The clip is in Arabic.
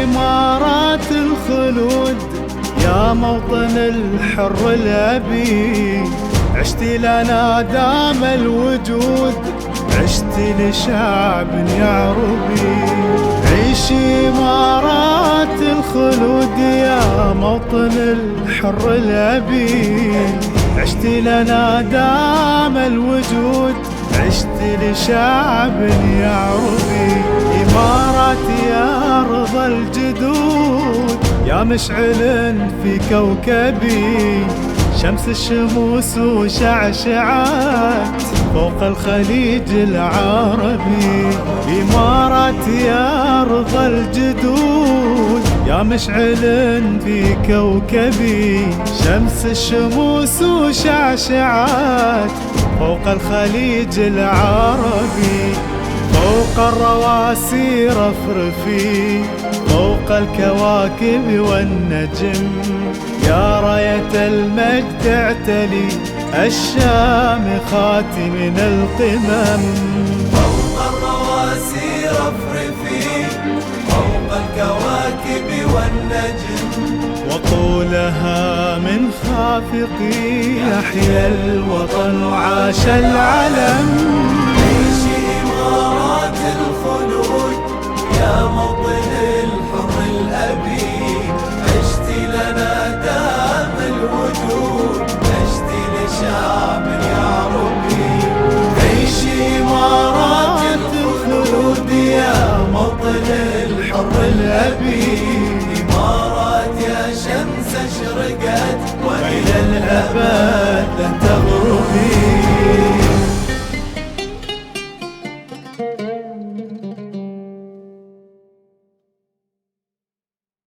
إمارات الخلود يا موطن الحر الأبي، عشت لنا دام الوجود، عشت لشعب يعربي. عيش إمارات الخلود يا موطن الحر الأبي، عشت لنا دام الوجود، عشت لشعب يعربي. إمارات يا أرض الجدود، يا مشعل في كوكبي، شمس الشموس وشعشعات فوق الخليج العربي. إمارات يا أرض الجدود، يا مشعل في كوكبي، شمس الشموس وشعشعات فوق الخليج العربي. فوق الرواسي رفرفي، فوق الكواكب والنجم، يا راية المجد اعتلي الشامخات من القمم. فوق الرواسي رفرفي، فوق الكواكب والنجم، وطولها من خافقي، يحيى الوطن وعاش العلم.